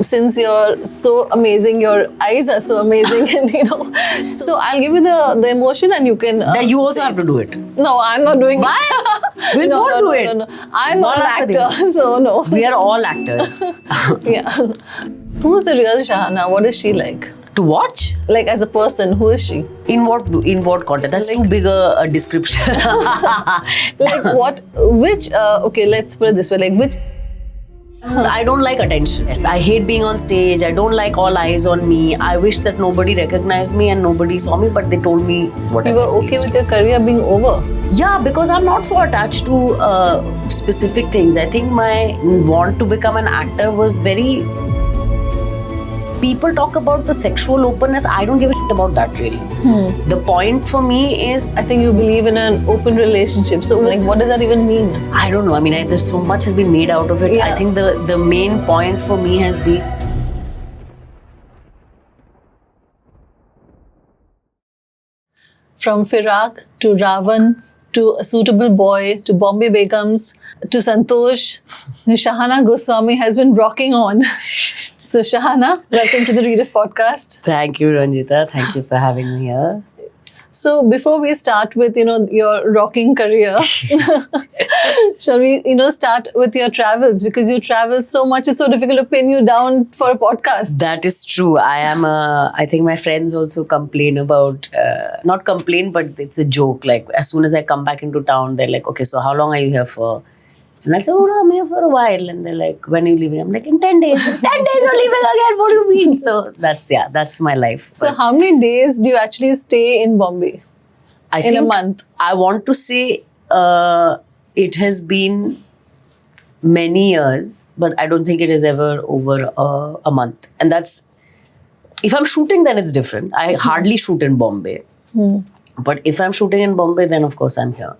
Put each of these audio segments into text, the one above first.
since you're so amazing, your eyes are so amazing, and so I'll give you the emotion, and you can. That you also say have to do it. No, I'm not doing Why? it. We'll no, both no, do no, it. No, no. I'm not One an after the actor, other. so no. We are all actors. Yeah. Who's the real Shahana? What is she like? To watch? Like as a person, who is she? In what context? That's Like- too big a description. Like what? Which? Okay, let's put it this way. Like which? I don't like attention. Yes, I hate being on stage. I don't like all eyes on me. I wish that nobody recognized me and nobody saw me, but they told me You whatever. were okay with your career being over. Yeah, because I'm not so attached to specific things. I think my want to become an actor was very. People talk about the sexual openness. I don't give a shit about that really. The point for me is I think you believe in an open relationship. So, like, what does that even mean? I don't know. I mean, there's so much has been made out of it. Yeah. I think the main point for me has been From Firak to Ravan to A Suitable Boy to Bombay Begums to Santosh, Shahana Goswami has been rocking on. So, Shahana, welcome to the Read If podcast. Thank you, Ranjita. Thank you for having me here. So, before we start with, your rocking career, shall we, start with your travels? Because you travel so much, it's so difficult to pin you down for a podcast. That is true. I think my friends also complain about, not complain, but it's a joke. Like, as soon as I come back into town, they're like, okay, so how long are you here for? And I say, oh no, I'm here for a while. And they're like, when are you leaving? I'm like, in 10 days. In 10 days you're leaving again. What do you mean? So that's my life. So, But how many days do you actually stay in Bombay I in a think month? I want to say it has been many years, but I don't think it is ever over a month. And that's, if I'm shooting, then it's different. I hardly shoot in Bombay. But if I'm shooting in Bombay, then of course I'm here.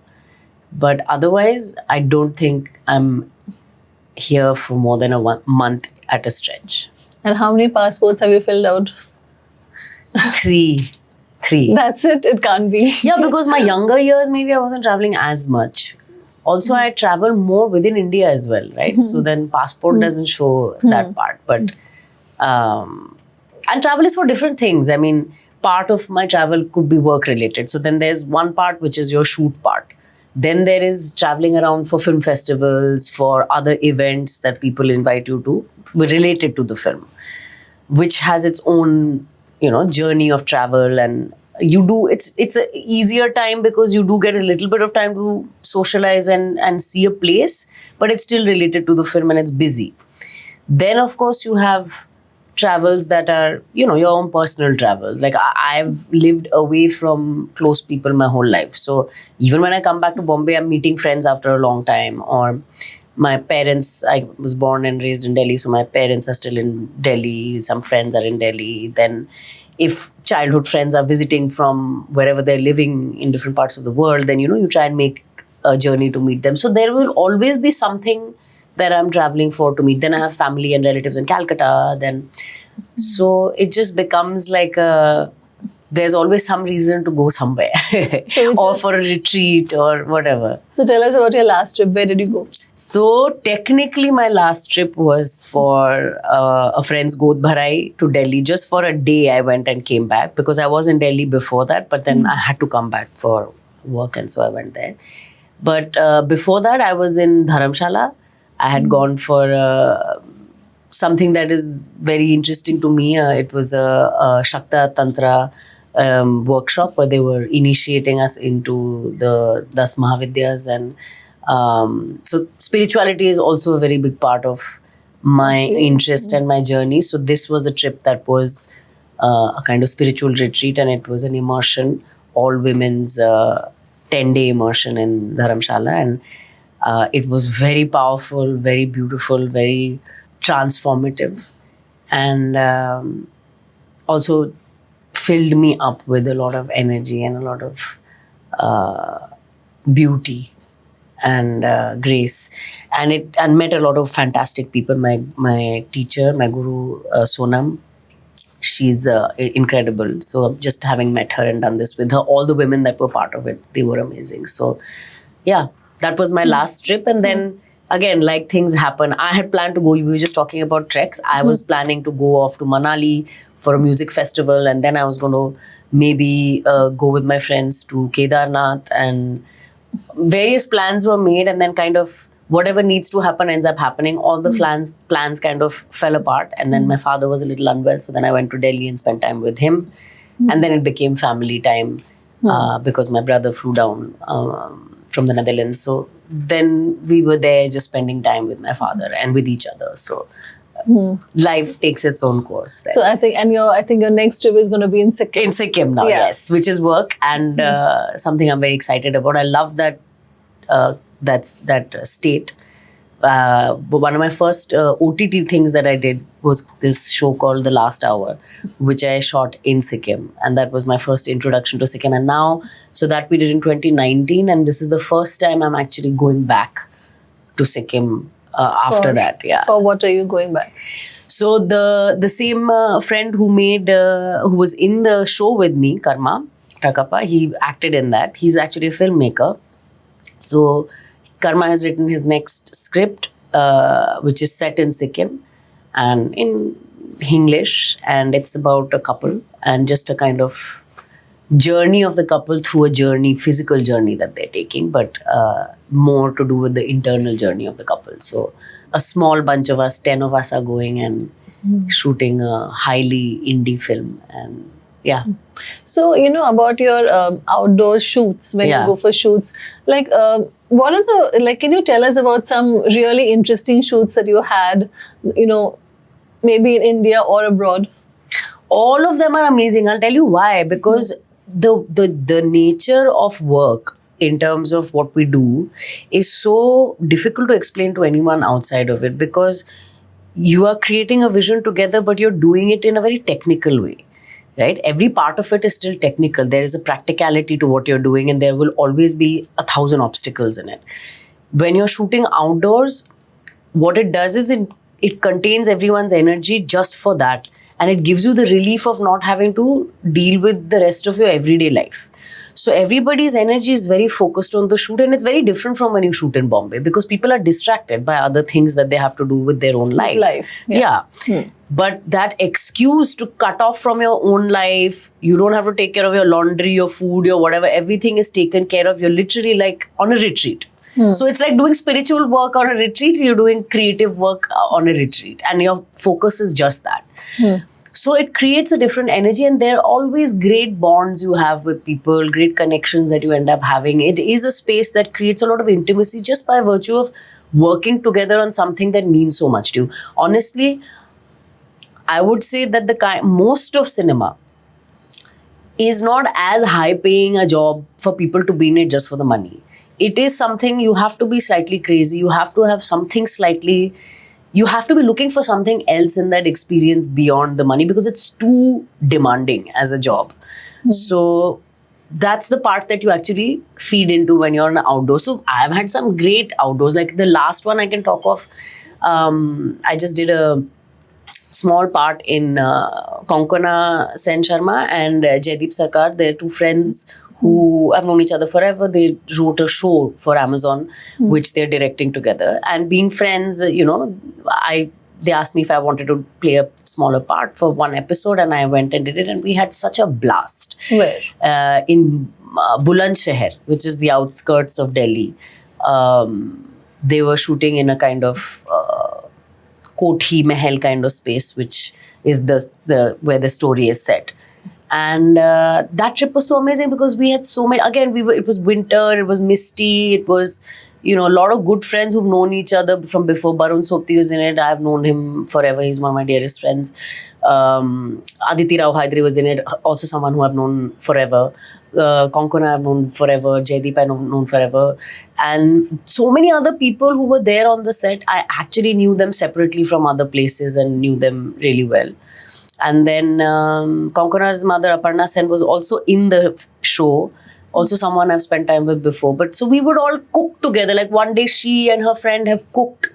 But otherwise, I don't think I'm here for more than a month at a stretch. And how many passports have you filled out? Three. That's it. It can't be. Yeah, because my younger years, maybe I wasn't traveling as much. Also, I travel more within India as well, right? So then passport doesn't show that part. But, and travel is for different things. I mean, part of my travel could be work related. So then there's one part, which is your shoot part. Then there is traveling around for film festivals, for other events that people invite you to, related to the film, which has its own, journey of travel. And it's an easier time because you do get a little bit of time to socialize and see a place, but it's still related to the film and it's busy. Then, of course, you have travels that are, your own personal travels. Like I've lived away from close people my whole life. So even when I come back to Bombay, I'm meeting friends after a long time. Or my parents, I was born and raised in Delhi, so my parents are still in Delhi. Some friends are in Delhi. Then if childhood friends are visiting from wherever they're living in different parts of the world, then, you try and make a journey to meet them. So there will always be something that I'm traveling for to meet. Then I have family and relatives in Calcutta. So it just becomes like there's always some reason to go somewhere or for a retreat or whatever. So, tell us about your last trip. Where did you go? So technically my last trip was for a friend's Godh Bharai to Delhi. Just for a day I went and came back because I was in Delhi before that, but then I had to come back for work and so I went there. But before that I was in Dharamshala. I had gone for something that is very interesting to me. It was a Shakta Tantra workshop where they were initiating us into the Das Mahavidyas. And so spirituality is also a very big part of my interest and my journey. So this was a trip that was a kind of spiritual retreat, and it was an immersion, all women's 10-day immersion in Dharamshala. And it was very powerful, very beautiful, very transformative, and also filled me up with a lot of energy and a lot of beauty and grace. And met a lot of fantastic people. My teacher, my guru, Sonam, she's incredible. So just having met her and done this with her, all the women that were part of it, they were amazing. So yeah. That was my last trip. And then again, like things happen. I had planned to go, we were just talking about treks. I was planning to go off to Manali for a music festival, and then I was going to maybe go with my friends to Kedarnath, and various plans were made, and then kind of whatever needs to happen ends up happening. All the plans kind of fell apart, and then my father was a little unwell, so then I went to Delhi and spent time with him, and then it became family time because my brother flew down from the Netherlands. So then we were there just spending time with my father and with each other. So life takes its own course then. So I think your next trip is going to be in Sikkim. In Sikkim now, Yeah. yes, which is work and something I'm very excited about. I love that that state. But one of my first OTT things that I did was this show called The Last Hour, which I shot in Sikkim, and that was my first introduction to Sikkim. And now, so that we did in 2019, and this is the first time I'm actually going back to Sikkim after that. Yeah. For what are you going back? So the same friend who who was in the show with me, Karma Takappa, he acted in that. He's actually a filmmaker. So Karma has written his next script, which is set in Sikkim and in English, and it's about a couple and just a kind of journey of the couple through a journey, physical journey that they're taking, but more to do with the internal journey of the couple. So a small bunch of us, 10 of us are going and shooting a highly indie film, and yeah. So, about your outdoor shoots, when Yeah. you go for shoots, like, what are can you tell us about some really interesting shoots that you had, maybe in India or abroad? All of them are amazing. I'll tell you why. Because the nature of work in terms of what we do is so difficult to explain to anyone outside of it, because you are creating a vision together, but you're doing it in a very technical way. Right? Every part of it is still technical. There is a practicality to what you're doing, and there will always be 1,000 obstacles in it. When you're shooting outdoors, what it does is it contains everyone's energy just for that. And it gives you the relief of not having to deal with the rest of your everyday life. So everybody's energy is very focused on the shoot, and it's very different from when you shoot in Bombay, because people are distracted by other things that they have to do with their own life. Yeah. But that excuse to cut off from your own life, you don't have to take care of your laundry, your food, your whatever, everything is taken care of. You're literally like on a retreat. So it's like doing spiritual work on a retreat, you're doing creative work on a retreat, and your focus is just that. So it creates a different energy, and there are always great bonds you have with people, great connections that you end up having. It is a space that creates a lot of intimacy just by virtue of working together on something that means so much to you. Honestly, I would say that most of cinema is not as high paying a job for people to be in it just for the money. It is something you have to be slightly crazy. You have to have something slightly, you have to be looking for something else in that experience beyond the money, because it's too demanding as a job. So that's the part that you actually feed into when you're on outdoors. So I've had some great outdoors. Like the last one I can talk of, I just did a small part in Konkona Sen Sharma and Jaideep Sarkar. They're two friends who have known each other forever. They wrote a show for Amazon, which they're directing together. And being friends, they asked me if I wanted to play a smaller part for one episode, and I went and did it, and we had such a blast. Where? In Bulandshahr, which is the outskirts of Delhi. They were shooting in a kind of Kothi Mahal kind of space, which is the where the story is set. And that trip was so amazing because we had so many. Again, it was winter. It was misty. It was, a lot of good friends who've known each other from before. Barun Sopti was in it. I've known him forever. He's one of my dearest friends. Aditi Rao Hydari was in it. Also someone who I've known forever. Konkona I've known forever. Jaideep I've known forever. And so many other people who were there on the set. I actually knew them separately from other places and knew them really well. And then Konkona's mother, Aparna Sen, was also in the show. Also someone I've spent time with before. But so we would all cook together. Like one day she and her friend have cooked.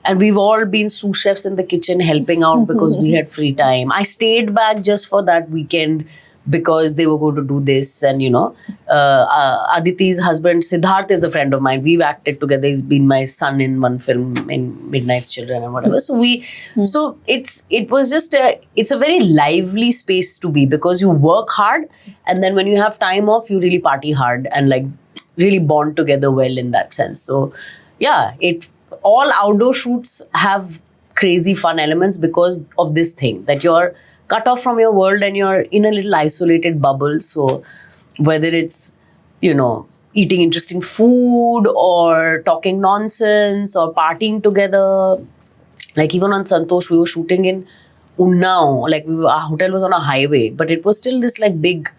And we've all been sous chefs in the kitchen helping out because we had free time. I stayed back just for that weekend because they were going to do this. And Aditi's husband Siddharth is a friend of mine. We've acted together. He's been my son in one film in Midnight's Children and whatever. So it's a very lively space to be, because you work hard, and then when you have time off, you really party hard and like really bond together well in that sense. So yeah, all outdoor shoots have crazy fun elements because of this thing, that you're cut off from your world and you're in a little isolated bubble. So whether it's, eating interesting food or talking nonsense or partying together, like even on Santosh, we were shooting in Unnao, like our hotel was on a highway, but it was still this like big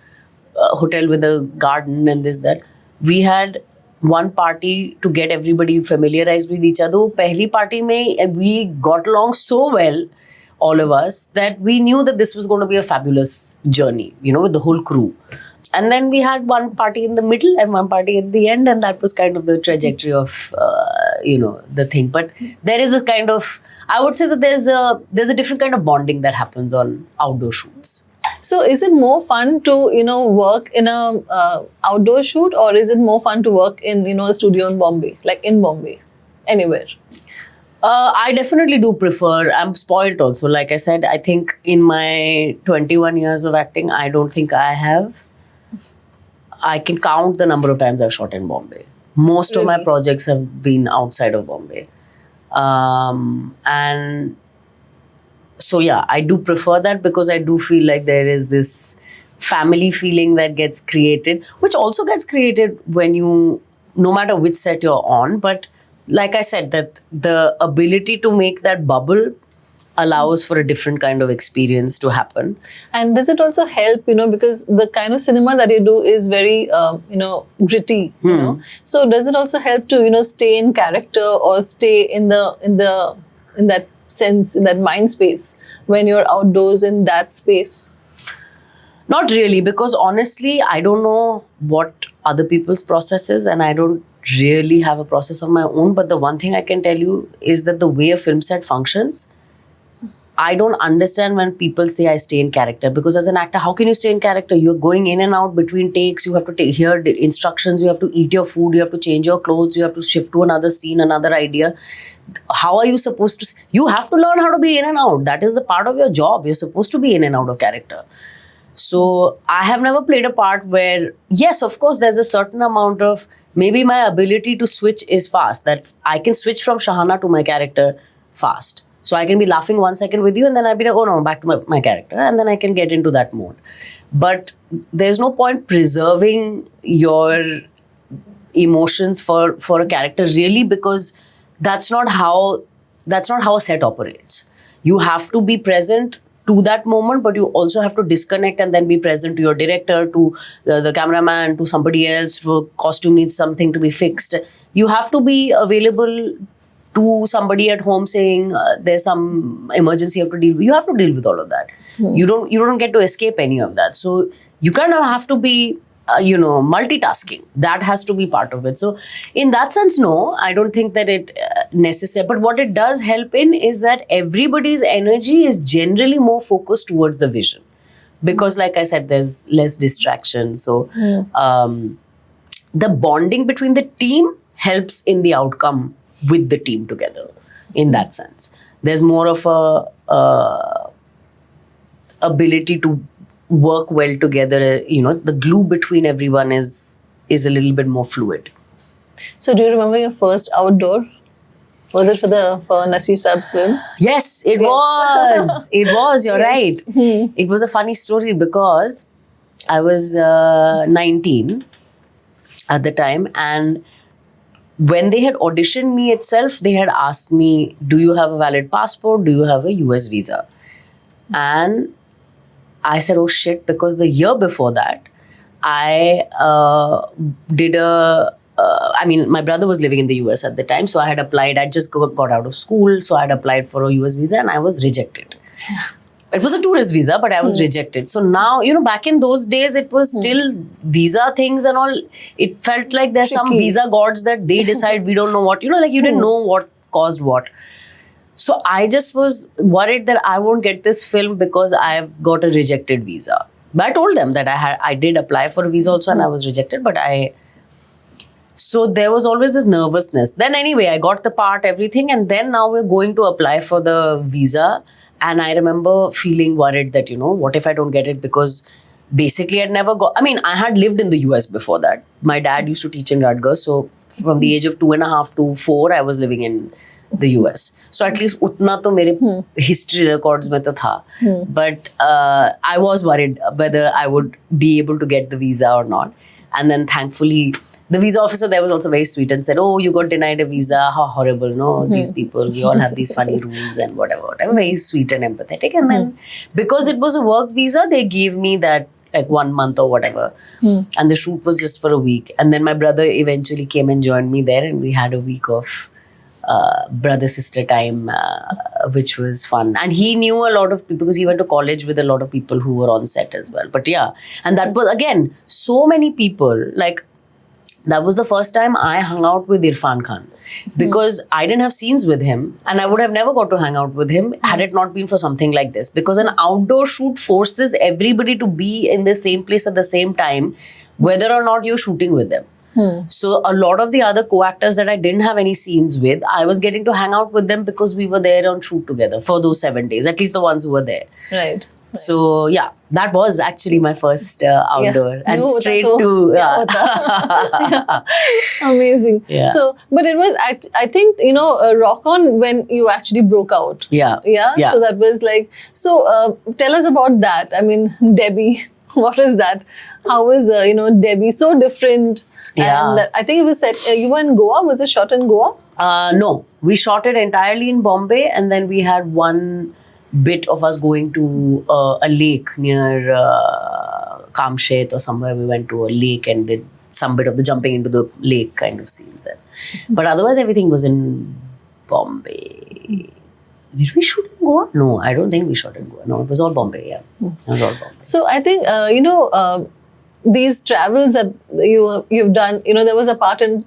hotel with a garden and this, that. We had one party to get everybody familiarized with each other. Pehli party mein, we got along so well, all of us, that we knew that this was going to be a fabulous journey, with the whole crew. And then we had one party in the middle and one party at the end, and that was kind of the trajectory of, the thing. But there is a kind of, I would say that there's a different kind of bonding that happens on outdoor shoots. So is it more fun to, work in a outdoor shoot, or is it more fun to work in, a studio in Bombay, like in Bombay, anywhere? I definitely do prefer. I'm spoiled also. Like I said, I think in my 21 years of acting, I don't think I can count the number of times I've shot in Bombay. Most of my projects have been outside of Bombay. And so yeah, I do prefer that, because I do feel like there is this family feeling that gets created, which also gets created when no matter which set you're on. But like I said, that the ability to make that bubble allows for a different kind of experience to happen. And does it also help, because the kind of cinema that you do is very, gritty, So does it also help to, stay in character or stay in that sense, in that mind space when you're outdoors in that space? Not really, because honestly, I don't know what other people's process is, and I don't really have a process of my own. But the one thing I can tell you is that the way a film set functions, I don't understand when people say I stay in character, because as an actor, how can you stay in character? You're going in and out between takes. You have to hear the instructions. You have to eat your food. You have to change your clothes. You have to shift to another scene, another idea. How are you supposed to? You have to learn how to be in and out. That is the part of your job. You're supposed to be in and out of character. So I have never played a part where, yes, of course, there's a certain amount of, maybe my ability to switch is fast, that I can switch from Shahana to my character fast. So I can be laughing 1 second with you, and then I'll be like, oh no, back to my character. And then I can get into that mode. But there's no point preserving your emotions for a character, really, because that's not how a set operates. You have to be present to that moment, but you also have to disconnect and then be present to your director, to the cameraman, to somebody else. For costume needs something to be fixed. You have to be available to somebody at home saying there's some emergency you have to deal with. You have to deal with all of that. You don't get to escape any of that. So you kind of have to be multitasking. That has to be part of it. So in that sense, no, I don't think that it necessary. But what it does help in is that everybody's energy is generally more focused towards the vision, because like I said, there's less distraction. So the bonding between the team helps in the outcome with the team together. In that sense, there's more of a ability to work well together. The glue between everyone is a little bit more fluid. So do you remember your first outdoor? Was it for Nasir Saab's film? Yes, it was. It was, you're right. It was a funny story, because I was 19 at the time, and when they had auditioned me itself, they had asked me, do you have a valid passport? Do you have a US visa? And I said, oh shit, because the year before that, I did my brother was living in the US at the time, so I had applied. I just got out of school, so I had applied for a US visa and I was rejected. It was a tourist visa, but I was rejected. So now, back in those days, it was still visa things and all. It felt like there's some visa gods that they decide we don't know what, you didn't know what caused what. So I just was worried that I won't get this film because I've got a rejected visa. But I told them that I did apply for a visa also and I was rejected, but so there was always this nervousness. Then anyway, I got the part, everything, and then now we're going to apply for the visa. And I remember feeling worried that, what if I don't get it? Because basically I had lived in the US before that. My dad used to teach in Rutgers. So from the age of 2.5 to 4, I was living in the US. So at least utna to mere history records mein to tha. But I was worried whether I would be able to get the visa or not. And then thankfully, the visa officer there was also very sweet and said, "Oh, you got denied a visa. How horrible, no? These people, we all have these funny rules and whatever. Very sweet and empathetic." And then because it was a work visa, they gave me that like 1 month or whatever. And the shoot was just for a week. And then my brother eventually came and joined me there, and we had a week of brother-sister time, which was fun. And he knew a lot of people because he went to college with a lot of people who were on set as well. But yeah, and that was, again, so many people, like, that was the first time I hung out with Irfan Khan because I didn't have scenes with him and I would have never got to hang out with him had it not been for something like this. Because an outdoor shoot forces everybody to be in the same place at the same time, whether or not you're shooting with them. So a lot of the other co-actors that I didn't have any scenes with, I was getting to hang out with them because we were there on shoot together for those 7 days, at least the ones who were there. Right. So yeah, that was actually my first outdoor and straight to yeah. Amazing. Yeah. So, but it was I think Rock On when you actually broke out. Yeah. So that was like, so tell us about that. I mean, Debbie, what is that? How was Debbie so different? Yeah. And I think it was set. You were in Goa. Was it shot in Goa? No, we shot it entirely in Bombay, and then we had one bit of us going to a lake near Kamshet or somewhere. We went to a lake and did some bit of the jumping into the lake kind of scenes. But otherwise, everything was in Bombay. Did we shoot in Goa? No, I don't think we shot in Goa. No, it was all Bombay. Yeah, it was all Bombay. So I think these travels that you've done. There was a part in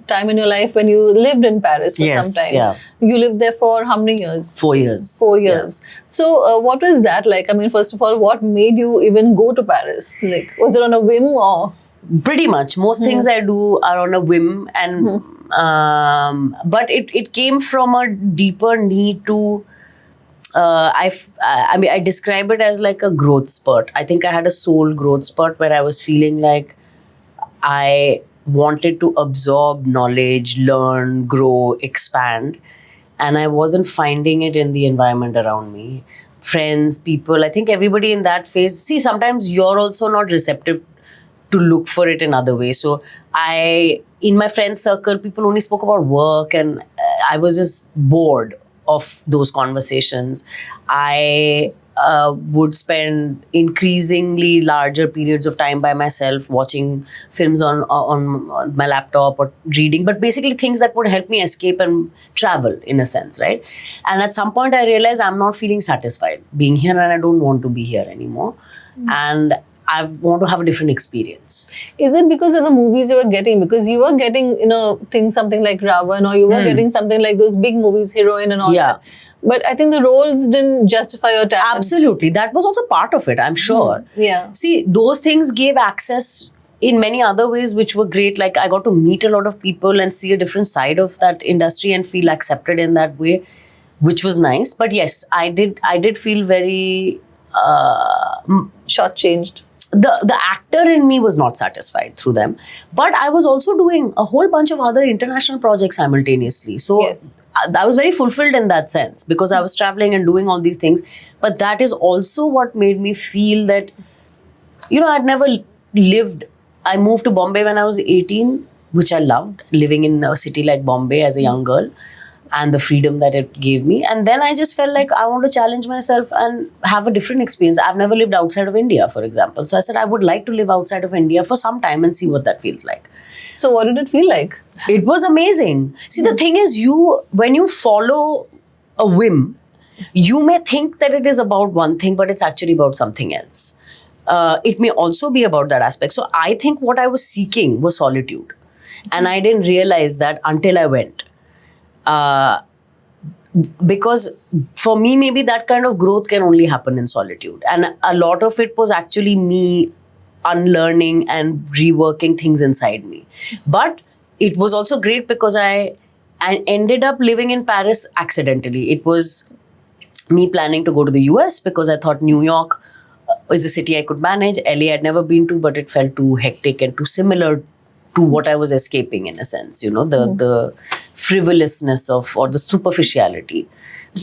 time in your life when you lived in Paris for some time. Yeah. You lived there for how many years? 4 years. 4 years. So what was that like? I mean, first of all, what made you even go to Paris? Like, was it on a whim or? Pretty much. Most things I do are on a whim, and but it came from a deeper need to. I describe it as like a growth spurt. I think I had a soul growth spurt where I was feeling like I wanted to absorb knowledge, learn, grow, expand. And I wasn't finding it in the environment around me. Friends, people, I think everybody in that phase. See, sometimes you're also not receptive to look for it in other ways. So in my friend circle, people only spoke about work, and I was just bored of those conversations. I would spend increasingly larger periods of time by myself watching films on my laptop or reading, but basically things that would help me escape and travel in a sense, right? And at some point I realized I'm not feeling satisfied being here and I don't want to be here anymore. And I want to have a different experience. Is it because of the movies you were getting? Because you were getting, things something like Ravan, or you were getting something like those big movies, Heroine and all that. But I think the roles didn't justify your talent. Absolutely. That was also part of it, I'm sure. Yeah. See, those things gave access in many other ways which were great. Like I got to meet a lot of people and see a different side of that industry and feel accepted in that way, which was nice. But yes, I did feel very shortchanged. The actor in me was not satisfied through them. But I was also doing a whole bunch of other international projects simultaneously. So yes. I was very fulfilled in that sense because I was traveling and doing all these things. But that is also what made me feel that, I'd never lived. I moved to Bombay when I was 18, which I loved, living in a city like Bombay as a young girl and the freedom that it gave me. And then I just felt like I want to challenge myself and have a different experience. I've never lived outside of India, for example. So I said I would like to live outside of India for some time and see what that feels like. So what did it feel like? It was amazing. See, the thing is, when you follow a whim, you may think that it is about one thing, but it's actually about something else. It may also be about that aspect. So I think what I was seeking was solitude. And I didn't realize that until I went. because for me, maybe that kind of growth can only happen in solitude. And a lot of it was actually me unlearning and reworking things inside me. But it was also great because I ended up living in Paris accidentally. It was me planning to go to the US because I thought New York is a city I could manage. LA I'd never been to, but it felt too hectic and too similar to what I was escaping, in a sense, the frivolousness of, or the superficiality.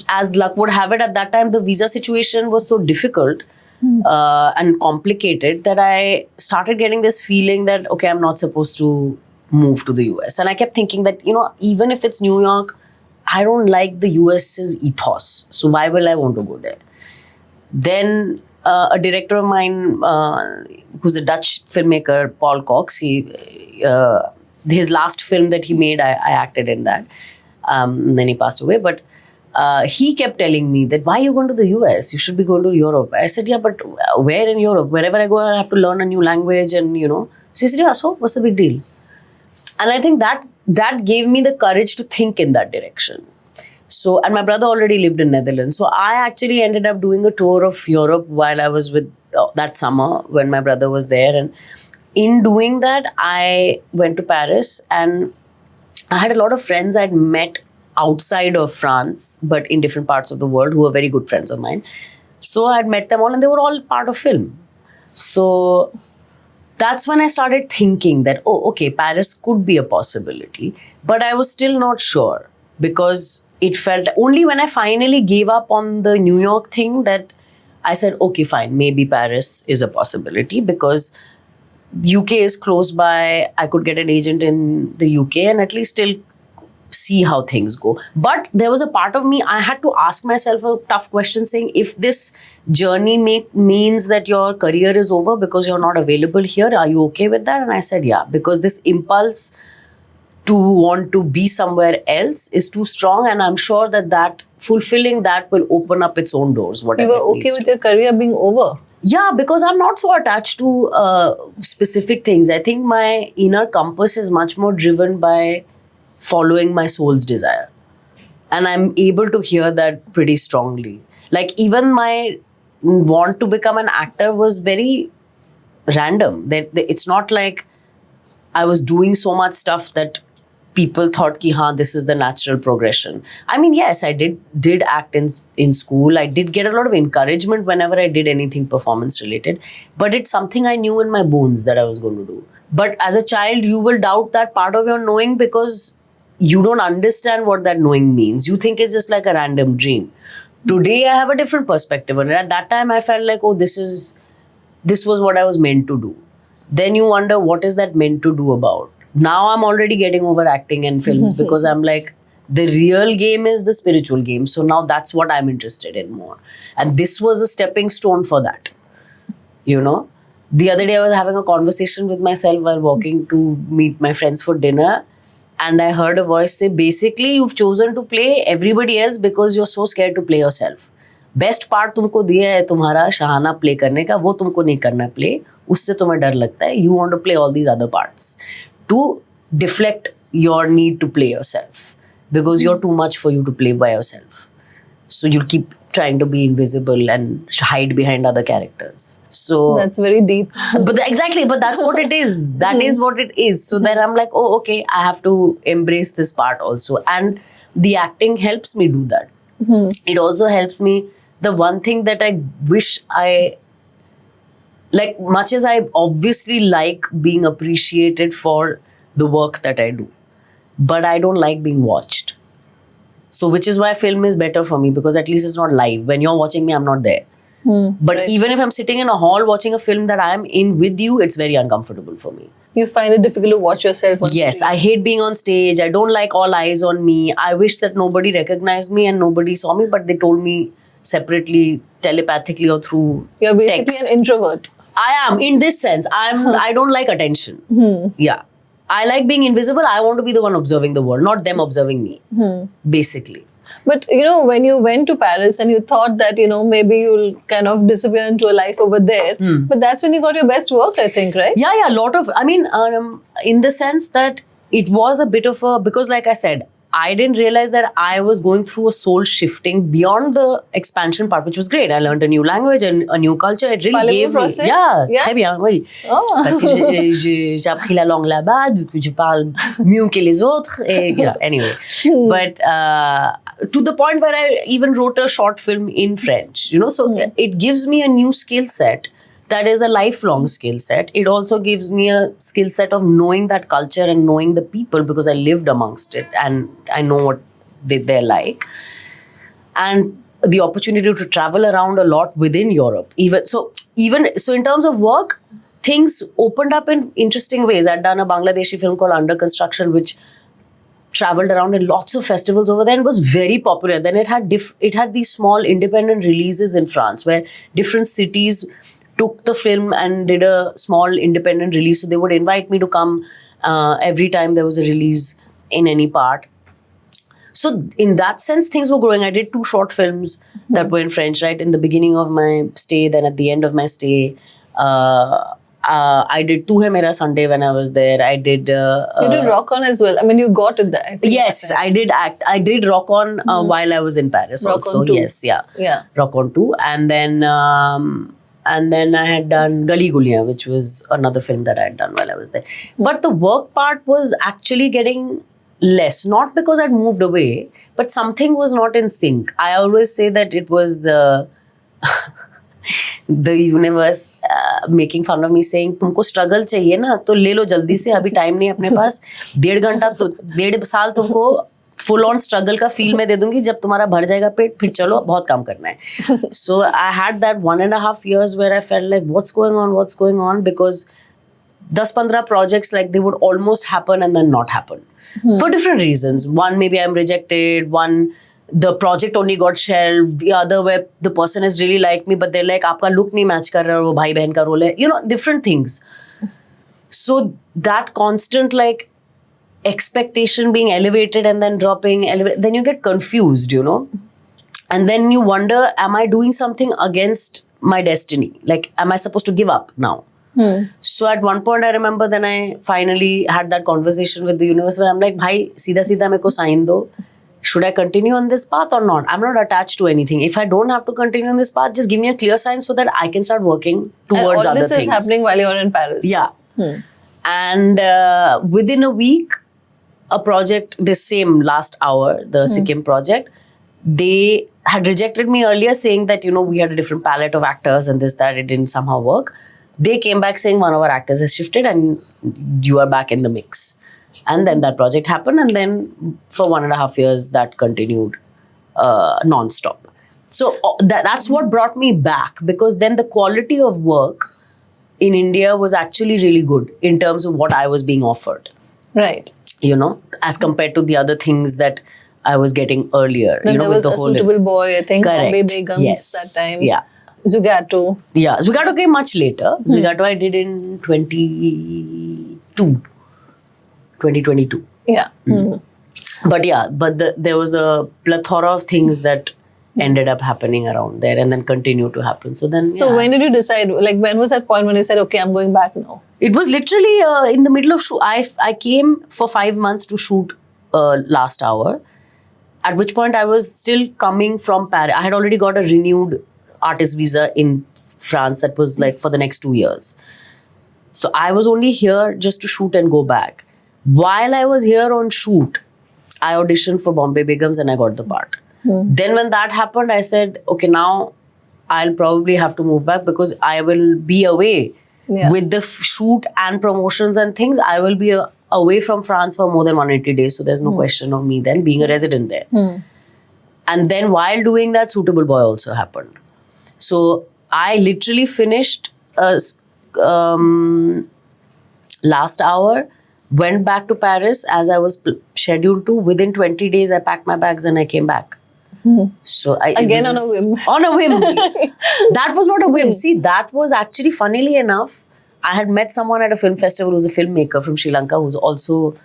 As luck would have it, at that time, the visa situation was so difficult and complicated that I started getting this feeling that, okay, I'm not supposed to move to the US. And I kept thinking that, even if it's New York, I don't like the US's ethos. So why will I want to go there? Then a director of mine, who's a Dutch filmmaker, Paul Cox, his last film that he made, I acted in that. And then he passed away. But he kept telling me that, why are you going to the US? You should be going to Europe. I said, yeah, but where in Europe? Wherever I go, I have to learn a new language and, So he said, yeah, so what's the big deal? And I think that gave me the courage to think in that direction. So, and my brother already lived in Netherlands. So I actually ended up doing a tour of Europe while I was with that summer when my brother was there. And in doing that, I went to Paris and I had a lot of friends I'd met outside of France, but in different parts of the world, who were very good friends of mine. So I'd met them all and they were all part of film. So that's when I started thinking that, oh, okay, Paris could be a possibility. But I was still not sure because it felt only when I finally gave up on the New York thing that I said, okay, fine, maybe Paris is a possibility because UK is close by. I could get an agent in the UK and at least still see how things go. But there was a part of me, I had to ask myself a tough question saying, if this journey means that your career is over because you're not available here, are you okay with that? And I said, yeah, because this impulse to want to be somewhere else is too strong, and I'm sure that fulfilling that will open up its own doors. Whatever. You were okay with your career being over? Yeah, because I'm not so attached to specific things. I think my inner compass is much more driven by following my soul's desire, and I'm able to hear that pretty strongly. Like even my want to become an actor was very random. It's not like I was doing so much stuff that people thought ki this is the natural progression. I mean, yes, I did act in school. I did get a lot of encouragement whenever I did anything performance related, but it's something I knew in my bones that I was going to do. But as a child, you will doubt that part of your knowing because you don't understand what that knowing means. You think it's just like a random dream. Today, I have a different perspective on it. At that time, I felt like, oh, this was what I was meant to do. Then you wonder, what is that meant to do about? Now I'm already getting over acting and films because I'm like, the real game is the spiritual game. So now that's what I'm interested in more. And this was a stepping stone for that. The other day I was having a conversation with myself while walking to meet my friends for dinner. And I heard a voice say, basically, you've chosen to play everybody else because you're so scared to play yourself. Best part तुमको दिया है तुम्हारा Shahana play करने का, वो तुमको नहीं करना play. उससे तुम्हें डर लगता है. You want to play all these other parts to deflect your need to play yourself because you're too much for you to play by yourself. So you'll keep trying to be invisible and hide behind other characters. So that's very deep. But that's what it is. That is what it is. So then I'm like, oh, okay, I have to embrace this part also. And the acting helps me do that. It also helps me. The one thing that I wish much as I obviously like being appreciated for the work that I do, but I don't like being watched. So which is why film is better for me because at least it's not live. When you're watching me, I'm not there. But right. Even if I'm sitting in a hall watching a film that I'm in with you, it's very uncomfortable for me. You find it difficult to watch yourself on Yes, stage. I hate being on stage. I don't like all eyes on me. I wish that nobody recognized me and nobody saw me, but they told me separately, telepathically or through You're basically text. an introvert. I am, in this sense. I don't like attention. Yeah. I like being invisible. I want to be the one observing the world, not them observing me, basically. But, when you went to Paris and you thought that, maybe you'll kind of disappear into a life over there, but that's when you got your best work, I think, right? Yeah, a lot of, in the sense that it was a bit of because like I said, I didn't realize that I was going through a soul shifting beyond the expansion part, which was great. I learned a new language and a new culture. It really Parlez-vous gave me... français? Yeah, Yeah. très bien, oui. Oh. Parce que j'ai appris la langue là-bas, du coup je parle mieux que les autres. Et, you know, anyway. But to the point where I even wrote a short film in French, you know, so it gives me a new skill set. That is a lifelong skill set. It also gives me a skill set of knowing that culture and knowing the people because I lived amongst it and I know what they're like. And the opportunity to travel around a lot within Europe. Even so in terms of work, things opened up in interesting ways. I'd done a Bangladeshi film called Under Construction, which traveled around in lots of festivals over there and was very popular. Then it had these small independent releases in France where different cities took the film and did a small independent release. So they would invite me to come every time there was a release in any part. So in that sense, things were growing. I did 2 short films that were in French, right? In the beginning of my stay, then at the end of my stay. I did Tu Hai Mera Sunday when I was there. I did... You did Rock On as well. I mean, you got it there. I think Yes, I did act. I did Rock On while I was in Paris Rock also. On 2. Yes, yeah. Yeah. Rock On 2. And then I had done Gali Guliyan, which was another film that I had done while I was there. But the work part was actually getting less. Not because I'd moved away, but something was not in sync. I always say that it was the universe making fun of me saying, तुमको struggle चाहिए ना तो ले लो जल्दी से, अभी time नहीं अपने पास, 1.5 घंटा तो 1.5 साल तुमको full on struggle का feel में दे दूंगी, जब तुम्हारा भर जाएगा पेट फिर चलो बहुत काम करना है. So I had that 1.5 years where I felt like what's going on because 10-15 projects like they would almost happen and then not happen for different reasons. One, maybe I'm rejected. One, the project only got shelved. The other where the person has really liked me but they're like आपका look नहीं match कर रहा, वो भाई बहन का role है, you know, different things. So that constant like expectation being elevated and then dropping, then you get confused, you know, and then you wonder, am I doing something against my destiny? Like, am I supposed to give up now? So at one point I remember then I finally had that conversation with the universe where I'm like, bhai, सीधा मेरे को sign दो. Should I continue on this path or not? I'm not attached to anything. If I don't have to continue on this path, just give me a clear sign so that I can start working towards and all other this things. is happening while you're in Paris. Yeah. And within a week, a project, this same Last Hour, the Sikkim project, they had rejected me earlier saying that, you know, we had a different palette of actors and this, that, it didn't somehow work. They came back saying one of our actors has shifted and you are back in the mix. And then that project happened and then for 1.5 years that continued non-stop. So that's what brought me back because then the quality of work in India was actually really good in terms of what I was being offered. Right. You know, as compared to the other things that I was getting earlier. Then you know, there was with A the whole Suitable Boy, I think, Correct. Bombay Begums Yes. that time. Yeah. Zugato. Yeah, Zugato came much later. Zugato I did in 2022. Yeah. But yeah, there was a plethora of things that ended up happening around there and then continued to happen. So then, So when did you decide, like when was that point when you said, okay, I'm going back now? it was literally in the middle of shoot. I came for 5 months to shoot Last Hour, at which point I was still coming from Paris. I had already got a renewed artist visa in France that was like for the next 2 years. So I was only here just to shoot and go back. While I was here on shoot, I auditioned for Bombay Begums and I got the part. Then when that happened, I said, okay, now I'll probably have to move back because I will be away with the shoot and promotions and things. I will be away from France for more than 180 days. So there's no question of me then being a resident there. And then while doing that, Suitable Boy also happened. So I literally finished Last Hour, went back to Paris as I was scheduled to. Within 20 days, I packed my bags and I came back. So Again on a whim. On a whim. That was not a whim. See, that was actually, funnily enough, I had met someone at a film festival who's a filmmaker from Sri Lanka who's also,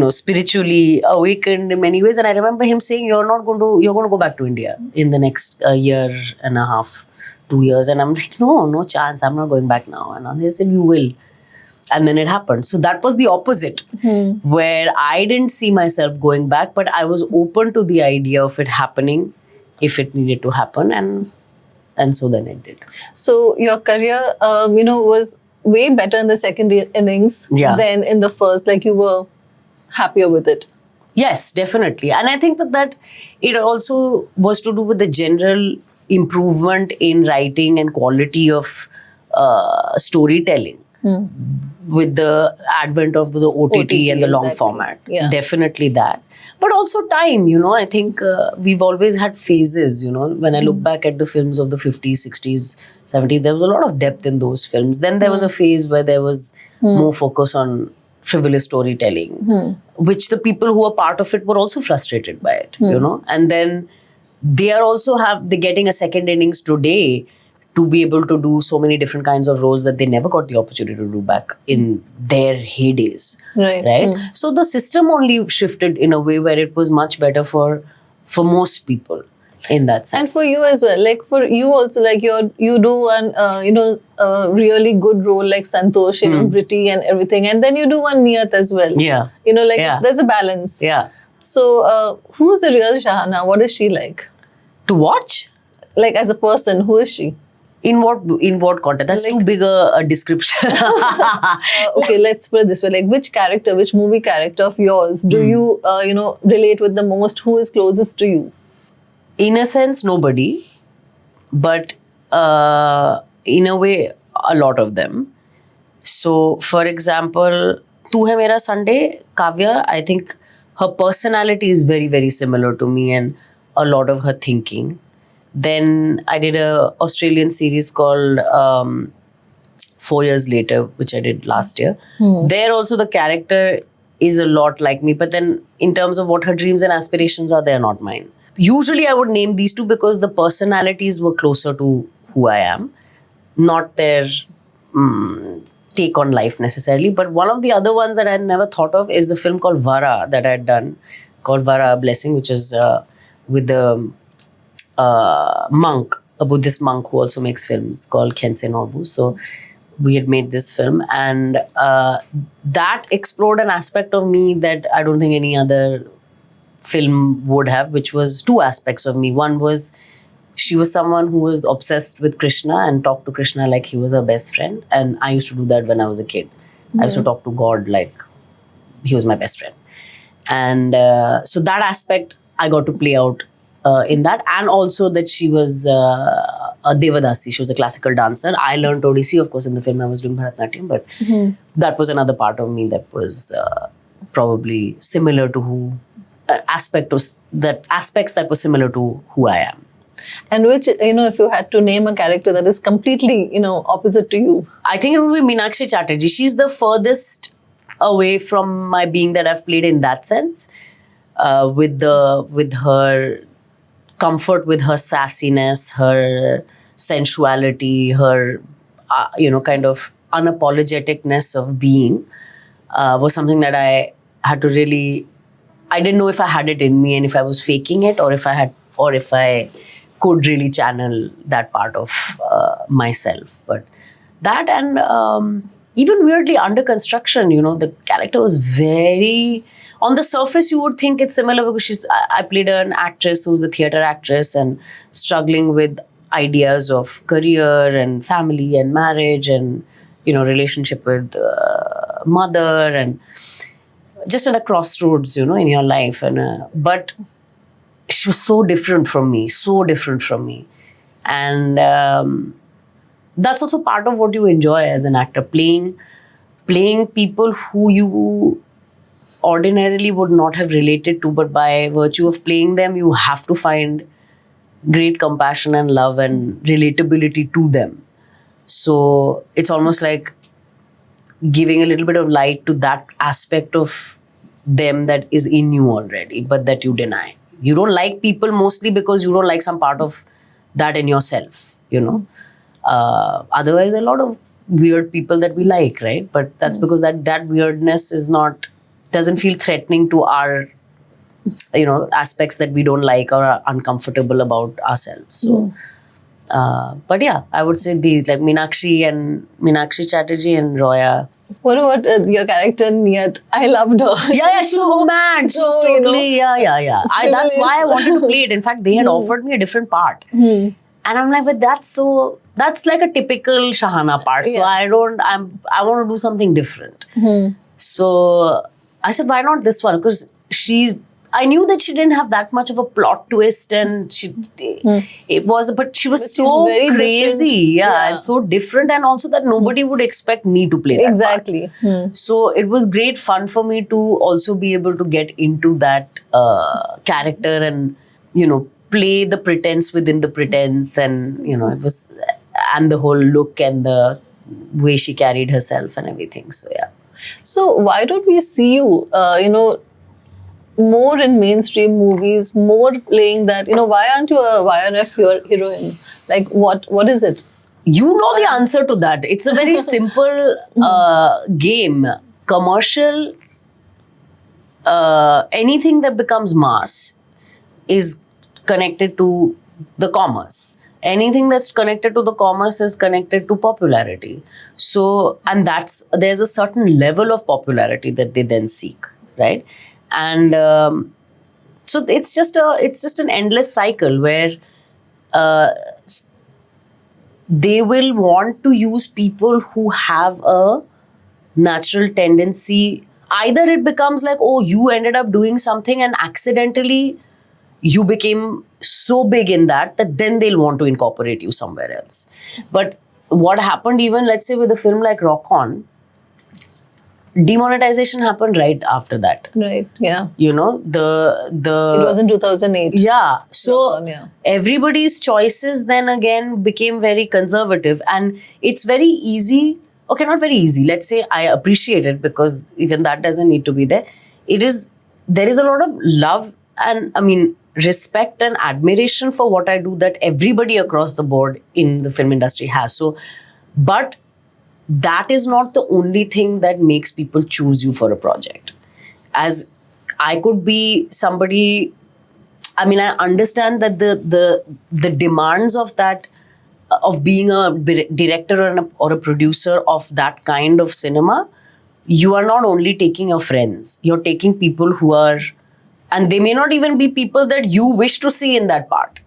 spiritually awakened in many ways. And I remember him saying, you're going to go back to India in the next year and a half, 2 years. And I'm like, no chance. I'm not going back now. And they said, you will. And then it happened. So that was the opposite, where I didn't see myself going back, but I was open to the idea of it happening if it needed to happen, and so then it did. So your career, was way better in the second innings Yeah. than in the first. Like you were happier with it. Yes, definitely. And I think that it also was to do with the general improvement in writing and quality of storytelling with the advent of the OTT and the long exactly. format. Yeah. Definitely that. But also time, I think we've always had phases, when I look back at the films of the 50s, 60s, 70s, there was a lot of depth in those films. Then there was a phase where there was more focus on frivolous storytelling, which the people who were part of it were also frustrated by it, and then they're getting a second innings today to be able to do so many different kinds of roles that they never got the opportunity to do back in their heydays. Right. So the system only shifted in a way where it was much better for most people in that sense. And for you as well, like for you also, like you do an a really good role like Santosh, Britti and everything, and then you do one Niyat as well. Yeah. Yeah. There's a balance. Yeah. So who's the real Shahana? What is she like? To watch? Like as a person, who is she? In what context? That's too big a description. Okay, let's put it this way: like, which movie character of yours do you relate with the most? Who is closest to you? In a sense, nobody, but in a way, a lot of them. So, for example, Tu Hai Mera Sunday, Kavya, I think her personality is very, very similar to me and a lot of her thinking. Then I did a Australian series called 4 Years Later, which I did last year. There also the character is a lot like me, but then in terms of what her dreams and aspirations are, they're not mine. Usually I would name these two because the personalities were closer to who I am, not their take on life necessarily. But one of the other ones that I had never thought of is the film called Vara that I had done, called Vara, a Blessing, which is with the monk, a Buddhist monk who also makes films, called Khyentse Norbu. So we had made this film, and that explored an aspect of me that I don't think any other film would have, which was two aspects of me. One was she was someone who was obsessed with Krishna and talked to Krishna like he was her best friend. And I used to do that when I was a kid. I used to talk to God like he was my best friend. And so that aspect I got to play out in that. And also that she was a Devadasi. She was a classical dancer. I learned Odissi, of course, in the film I was doing Bharatanatyam. But that was another part of me that was probably similar to aspects that were similar to who I am. And which, if you had to name a character that is completely, opposite to you? I think it would be Meenakshi Chatterjee. She's the furthest away from my being that I've played in that sense. With her comfort, with her sassiness, her sensuality, her, kind of unapologeticness of being was something that I had to really, I didn't know if I had it in me and if I was faking it or if I could really channel that part of myself. But that and even weirdly Under Construction, the character was very, on the surface you would think it's similar because I played an actress who's a theatre actress and struggling with ideas of career and family and marriage and, relationship with mother and just at a crossroads, in your life. And but she was so different from me. And that's also part of what you enjoy as an actor, playing people who you ordinarily would not have related to, but by virtue of playing them, you have to find great compassion and love and relatability to them. So it's almost like giving a little bit of light to that aspect of them that is in you already, but that you deny. You don't like people mostly because you don't like some part of that in yourself, Otherwise, there are a lot of weird people that we like, right? But that's because that weirdness doesn't feel threatening to our, aspects that we don't like or are uncomfortable about ourselves. So, but yeah, I would say Meenakshi Chatterjee and Roya What about your character Niyat? I loved her. Yeah, she was mad. She was so, totally, yeah. That's why I wanted to play it. In fact, they had offered me a different part. And I'm like, but that's like a typical Shahana part. So Yeah. I want to do something different. So I said, why not this one? Because I knew that she didn't have that much of a plot twist, and but she was But she's so very crazy, different. Yeah. and so different, and also that nobody would expect me to play that part. Exactly. So it was great fun for me to also be able to get into that character and, play the pretense within the pretense. And, it was, and the whole look and the way she carried herself and everything. So, yeah. So why don't we see you, more in mainstream movies, more playing that? Why aren't you a YRF heroine? Like, what is it? You know the answer to that. It's a very simple game. Commercial, anything that becomes mass is connected to the commerce. Anything that's connected to the commerce is connected to popularity. So, and there's a certain level of popularity that they then seek, right? And so it's just an endless cycle where they will want to use people who have a natural tendency. Either it becomes like, oh, you ended up doing something and accidentally you became so big in that then they'll want to incorporate you somewhere else. But what happened even, let's say, with a film like Rock On, demonetization happened right after that. Right. Yeah. It was in 2008. Yeah. So Rock On, yeah. everybody's choices then again became very conservative, and it's very easy. Okay, not very easy. Let's say I appreciate it because even that doesn't need to be there. There is a lot of love and respect and admiration for what I do that everybody across the board in the film industry has. So, but that is not the only thing that makes people choose you for a project. As I could be somebody, I understand that the demands of that, of being a director or a producer of that kind of cinema, you are not only taking your friends, you're taking people who are, and they may not even be people that you wish to see in that part.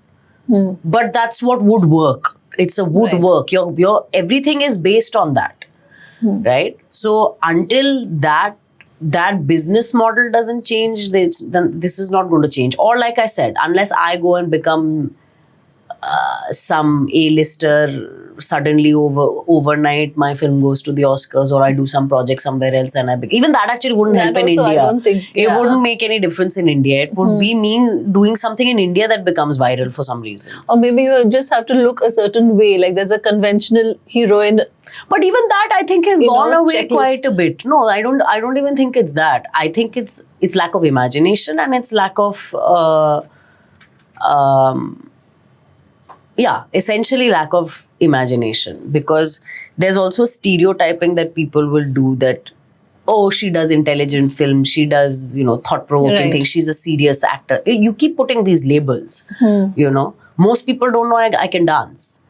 But that's what would work. It's a would Right. work. Your everything is based on that. Right? So until that business model doesn't change, then this is not going to change. Or like I said, unless I go and become some A-lister, suddenly overnight my film goes to the Oscars, or I do some project somewhere else and even that actually wouldn't That help in also, I India. don't think, It yeah. wouldn't make any difference in India. It would be me doing something in India that becomes viral for some reason. Or maybe you just have to look a certain way. Like there's a conventional heroine. But even that I think has You gone know, away checklist. quite a bit. No, I don't even think it's that. I think it's lack of imagination and it's lack of essentially lack of imagination, because there's also stereotyping that people will do that, oh, she does intelligent film, she does, thought-provoking Right. things, she's a serious actor. You keep putting these labels, Most people don't know I can dance,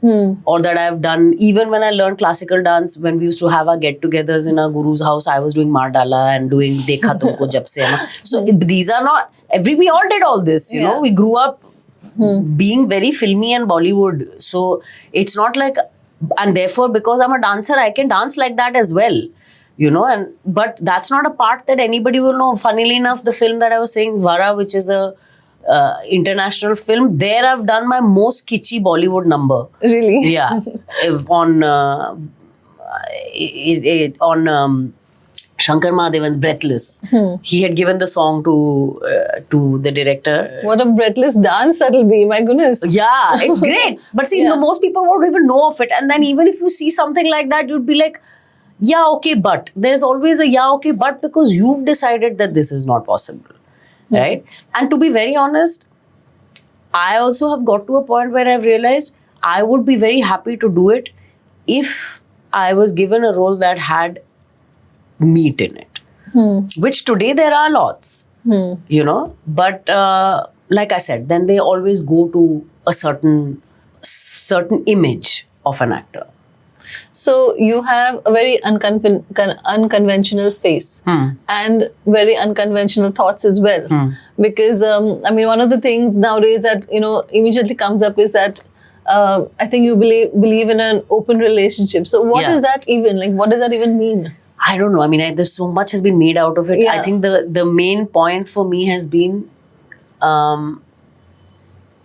or that I've done, even when I learned classical dance, when we used to have our get-togethers in our guru's house, I was doing Mardala and doing Dekha Tumko Jab Se. So these are not, we all did all this, Yeah. We grew up being very filmy and Bollywood. So it's not like, and therefore because I'm a dancer, I can dance like that as well, but that's not a part that anybody will know. Funnily enough, the film that I was saying, Vara, which is a international film, there I've done my most kitschy Bollywood number. Really? Yeah. on Shankar Mahadevan's Breathless. He had given the song to the director. What a breathless dance that'll be. My goodness. Yeah, it's great. But see, Yeah. most people won't even know of it. And then even if you see something like that, you'd be like, yeah, okay, but. There's always a yeah, okay, but, because you've decided that this is not possible. Right? And to be very honest, I also have got to a point where I've realized I would be very happy to do it if I was given a role that had meat in it. Which today there are lots, but like I said, then they always go to a certain image of an actor. So you have a very unconventional face and very unconventional thoughts as well. Because I mean, one of the things nowadays that immediately comes up is that I think you believe in an open relationship. So what Yeah. is that even like? What does that even mean? I don't know. I mean, there's so much has been made out of it. Yeah. I think the main point for me has been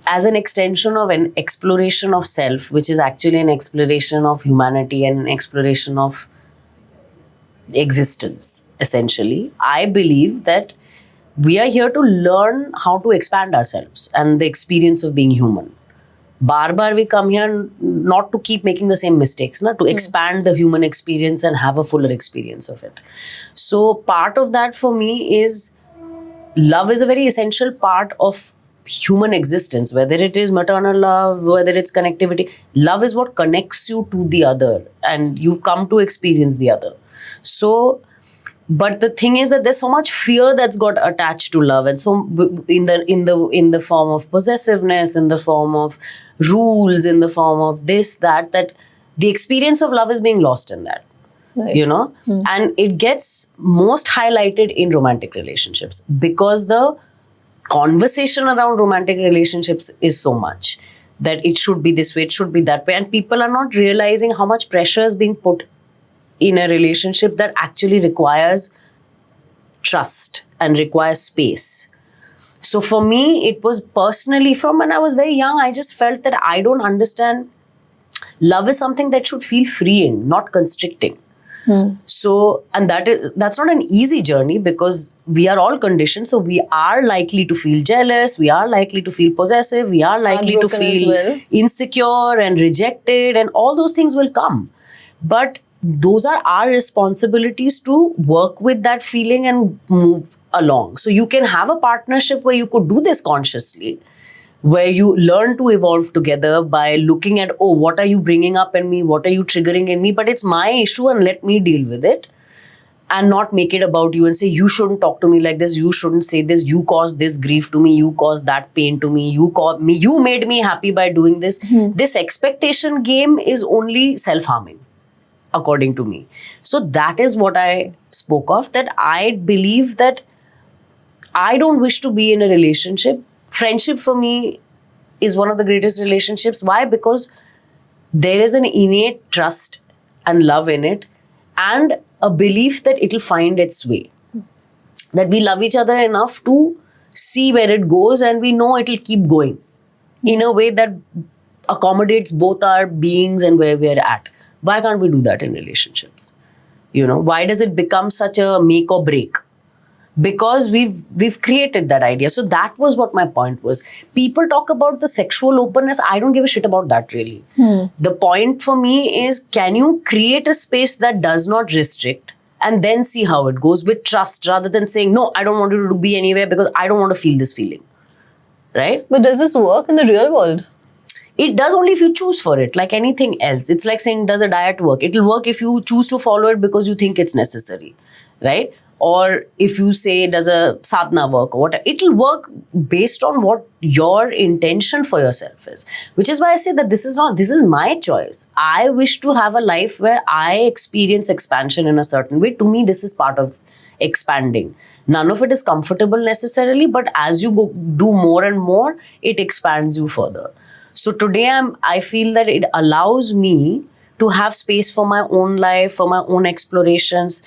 as an extension of an exploration of self, which is actually an exploration of humanity and an exploration of existence, essentially. I believe that we are here to learn how to expand ourselves and the experience of being human. Bar we come here not to keep making the same mistakes, to expand the human experience and have a fuller experience of it. So part of that for me is love is a very essential part of human existence, whether it is maternal love, whether it's connectivity. Love is what connects you to the other and you've come to experience the other. So but the thing is that there's so much fear that's got attached to love, and so in the form of possessiveness, in the form of rules, in the form of this, that the experience of love is being lost in that. Right. And it gets most highlighted in romantic relationships because the conversation around romantic relationships is so much that it should be this way, it should be that way, and people are not realizing how much pressure is being put in a relationship that actually requires trust and requires space. So for me, it was personally from when I was very young, I just felt that I don't understand. Love is something that should feel freeing, not constricting. So, and that's not an easy journey because we are all conditioned. So we are likely to feel jealous, we are likely to feel possessive, we are likely to Heartbroken as feel well. insecure and rejected, and all those things will come. But those are our responsibilities to work with that feeling and move along. So you can have a partnership where you could do this consciously, where you learn to evolve together by looking at, oh, what are you bringing up in me? What are you triggering in me? But it's my issue and let me deal with it, and not make it about you and say, you shouldn't talk to me like this. You shouldn't say this. You caused this grief to me. You caused that pain to me. You made me happy by doing this. This expectation game is only self-harming, according to me. So that is what I spoke of, that I believe that I don't wish to be in a relationship. Friendship for me is one of the greatest relationships. Why? Because there is an innate trust and love in it, and a belief that it'll find its way. That we love each other enough to see where it goes, and we know it'll keep going in a way that accommodates both our beings and where we're at. Why can't we do that in relationships? Why does it become such a make or break? Because we've created that idea. So that was what my point was. People talk about the sexual openness. I don't give a shit about that really. The point for me is, can you create a space that does not restrict and then see how it goes with trust, rather than saying, no, I don't want you to be anywhere because I don't want to feel this feeling. Right? But does this work in the real world? It does only if you choose for it, like anything else. It's like saying, does a diet work? It'll work if you choose to follow it because you think it's necessary, right? Or if you say, does a sadhana work or whatever, it'll work based on what your intention for yourself is. Which is why I say that this is my choice. I wish to have a life where I experience expansion in a certain way. To me, this is part of expanding. None of it is comfortable necessarily, but as you do more and more, it expands you further. So today I feel that it allows me to have space for my own life, for my own explorations,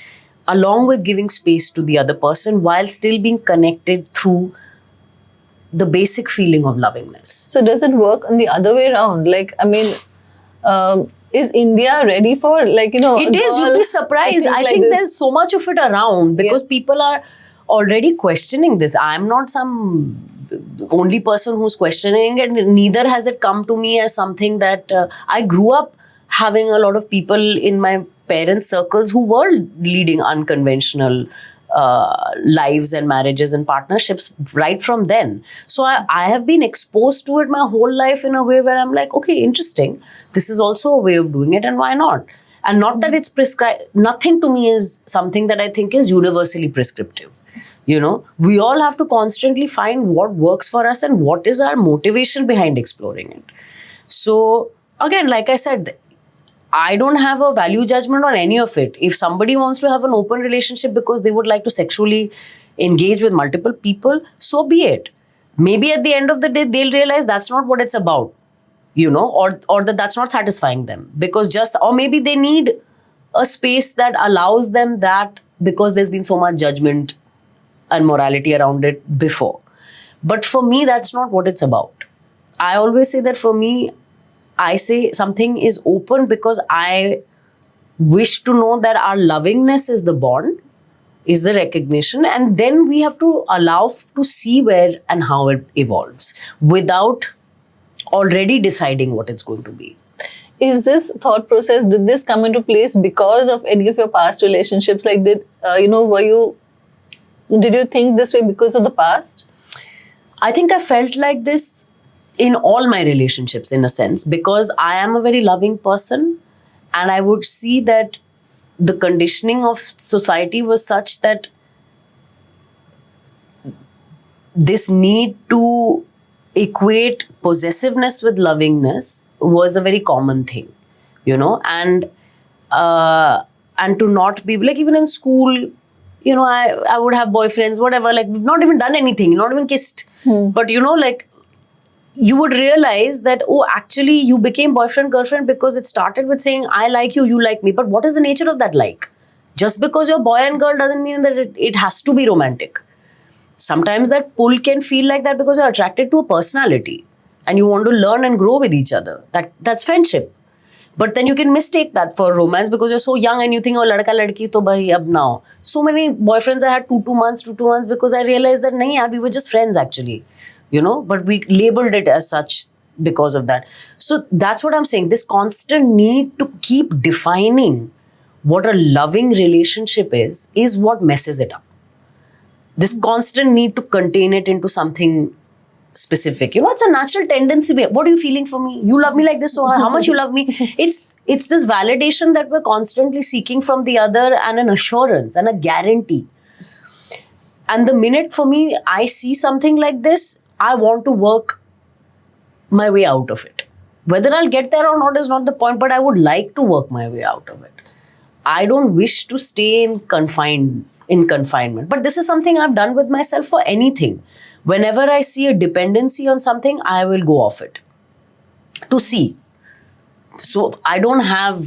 along with giving space to the other person while still being connected through the basic feeling of lovingness. So does it work on the other way around? Like, I mean, is India ready for, like, It is. You'll be surprised. I think there's so much of it around because people are already questioning this. I'm not some only person who's questioning it. Neither has it come to me as something that I grew up having a lot of people in my parents' circles who were leading unconventional lives and marriages and partnerships right from then. So I have been exposed to it my whole life in a way where I'm like, okay, interesting. This is also a way of doing it, and why not? And not that it's prescribed. Nothing to me is something that I think is universally prescriptive. We all have to constantly find what works for us and what is our motivation behind exploring it. So again, like I said, I don't have a value judgment on any of it. If somebody wants to have an open relationship because they would like to sexually engage with multiple people, so be it. Maybe at the end of the day, they'll realize that's not what it's about, or that's not satisfying them, because or maybe they need a space that allows them that, because there's been so much judgment and morality around it before. But for me, that's not what it's about. I always say that for me, I say something is open because I wish to know that our lovingness is the bond, is the recognition, and then we have to allow to see where and how it evolves without already deciding what it's going to be. Is this thought process, did this come into place because of any of your past relationships? Like, did you think this way because of the past? I think I felt like this in all my relationships, in a sense, because I am a very loving person, and I would see that the conditioning of society was such that this need to equate possessiveness with lovingness was a very common thing, and to not be like, even in school, I would have boyfriends, whatever, like we've not even done anything, not even kissed, but like you would realize that, oh, actually you became boyfriend, girlfriend because it started with saying, I like you, you like me. But what is the nature of that like? Just because you're boy and girl doesn't mean that it has to be romantic. Sometimes that pull can feel like that because you're attracted to a personality and you want to learn and grow with each other. That's friendship. But then you can mistake that for romance because you're so young and you think, oh, ladka ladki to bhai ab now. So many boyfriends I had 2 months because I realized that nahi yaar, we were just friends actually. But we labeled it as such because of that. So that's what I'm saying. This constant need to keep defining what a loving relationship is what messes it up. This constant need to contain it into something specific. It's a natural tendency. What are you feeling for me? You love me like this, so how much you love me? It's this validation that we're constantly seeking from the other, and an assurance and a guarantee. And the minute for me, I see something like this, I want to work my way out of it. Whether I'll get there or not is not the point, but I would like to work my way out of it. I don't wish to stay in confinement. But this is something I've done with myself for anything. Whenever I see a dependency on something, I will go off it to see. So I don't have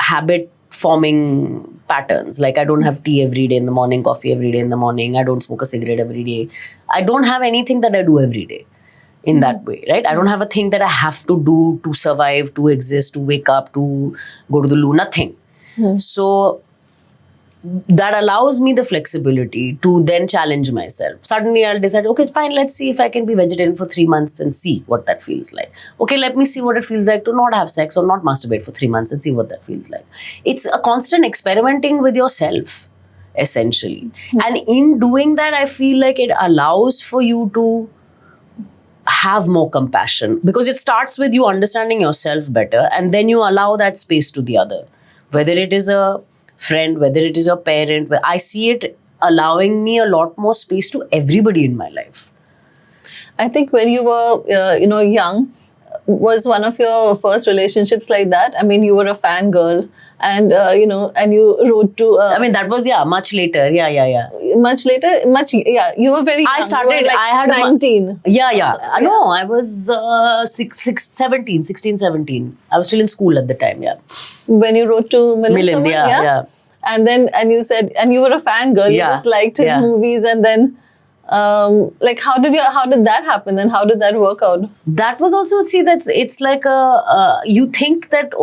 habit forming patterns. Like I don't have tea every day in the morning, coffee every day in the morning. I don't smoke a cigarette every day. I don't have anything that I do every day in that way, right? I don't have a thing that I have to do to survive, to exist, to wake up, to go to the loo, nothing. So that allows me the flexibility to then challenge myself. Suddenly I'll decide, okay, fine, let's see if I can be vegetarian for 3 months and see what that feels like. Okay, let me see what it feels like to not have sex or not masturbate for 3 months and see what that feels like. It's a constant experimenting with yourself, essentially. And in doing that, I feel like it allows for you to have more compassion, because it starts with you understanding yourself better, and then you allow that space to the other. Whether it is a friend, whether it is your parent, I see it allowing me a lot more space to everybody in my life. I think when you were, young, was one of your first relationships like that? I mean, you were a fangirl, and and you wrote to. That was much later. Yeah. Much later, you were very young. I started. I had 19. No, I was 16, 17. I was still in school at the time. Yeah. When you wrote to Milind, yeah. And you said, and you were a fangirl. You just liked his movies, and then. How did that happen, and how did that work out? That was also, it's like you think that,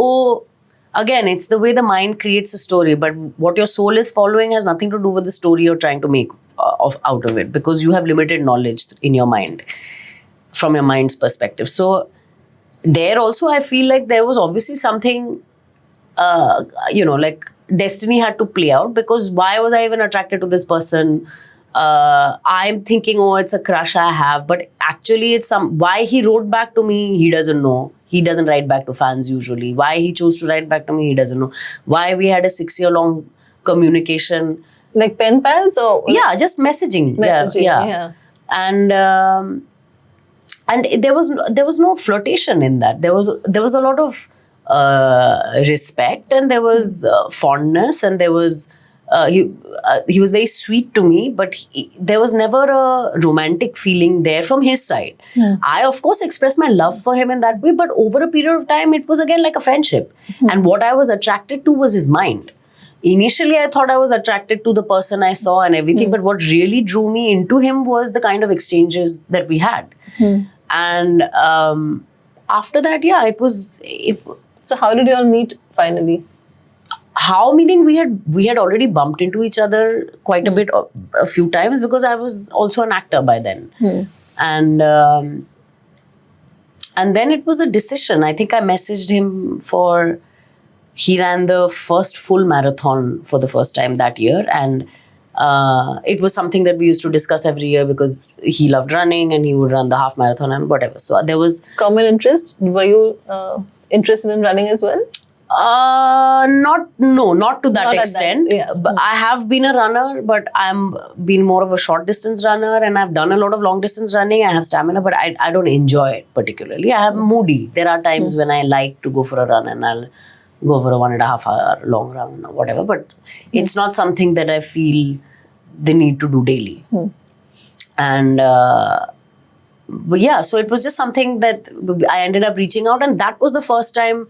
again, it's the way the mind creates a story, but what your soul is following has nothing to do with the story you're trying to make out of it, because you have limited knowledge in your mind, from your mind's perspective. So there also, I feel like there was obviously something, like destiny had to play out, because why was I even attracted to this person? I'm thinking, it's a crush I have, but actually it's why he wrote back to me, he doesn't know. He doesn't write back to fans usually. Why he chose to write back to me, he doesn't know. Why we had a 6-year-long communication. Like pen pals or? Yeah, just messaging. Yeah. And there was no flirtation in that. There was a lot of respect, and there was fondness, and there was he was very sweet to me, but there was never a romantic feeling there from his side. I, of course, expressed my love for him in that way, but over a period of time, it was again like a friendship. And what I was attracted to was his mind. Initially, I thought I was attracted to the person I saw and everything, but what really drew me into him was the kind of exchanges that we had. And after that, yeah, it was. So how did you all meet finally? How, meaning we had already bumped into each other quite a bit, a few times, because I was also an actor by then. And then it was a decision. I think I messaged him for. He ran the first full marathon for the first time that year, and it was something that we used to discuss every year because he loved running and he would run the half marathon and whatever. So there was common interest. Were you interested in running as well? Not to that Not at extent. that, yeah. But I have been a runner, but I'm been more of a short distance runner, and I've done a lot of long distance running. I have stamina, but I don't enjoy it particularly. I have moody. There are times when I like to go for a run, and I'll go for a 1.5 hour long run or whatever, but it's not something that I feel the need to do daily. And but yeah, so it was just something that I ended up reaching out, and that was the first time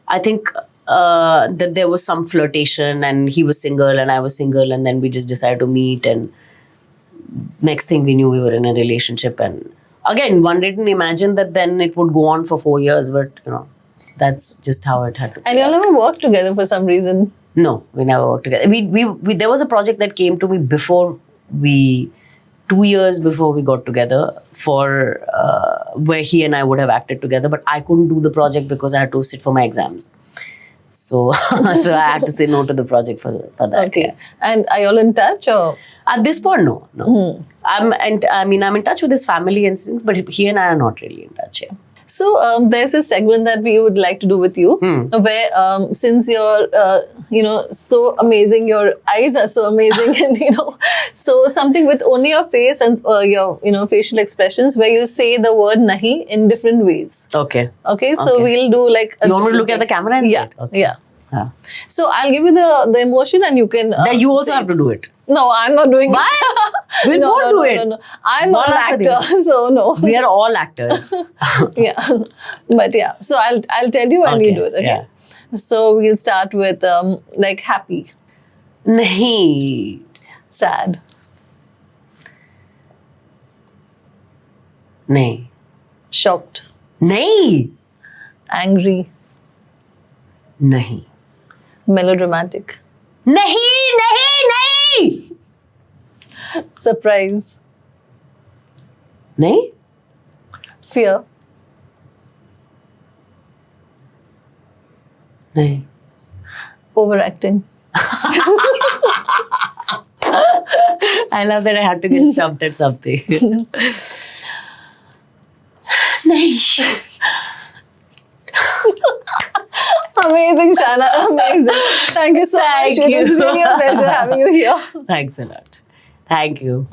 I think that there was some flirtation, and he was single and I was single, and then we just decided to meet, and next thing we knew we were in a relationship. And again, one didn't imagine that then it would go on for 4 years, but that's just how it had to be. And you all never worked together for some reason. No, we never worked together. We there was a project that came to me before 2 years before we got together, for where he and I would have acted together, but I couldn't do the project because I had to sit for my exams. So so I had to say no to the project for that. Okay. Yeah. And are you all in touch or? At this point, no. I'm in touch with his family and things, but he and I are not really in touch. Yeah. So there's a segment that we would like to do with you, where since you're so amazing, your eyes are so amazing, and so something with only your face and your facial expressions, where you say the word nahi in different ways. Okay. Okay, so we'll do like you want me to look at the camera and say it? Okay. Yeah. So I'll give you the emotion, and you can. Then you also have to do it. No, I'm not doing Why? it. We'll both do it. No. I'm not an actor, so no. We are all actors. Yeah, but yeah. So I'll tell you when you do it. Okay. Yeah. So we'll start with like happy, Nahi. sad, Nahi. shocked, Nahi. angry, Nahi. melodramatic, Nahi. Nahi. Nahi. surprise, Nahi. fear, Nahi. overacting, I love that I had to get stumped at something. Nahi. Amazing, Shana. Amazing. Thank you so much. Thank It was you. really a pleasure having you here. Thanks a lot. Thank you.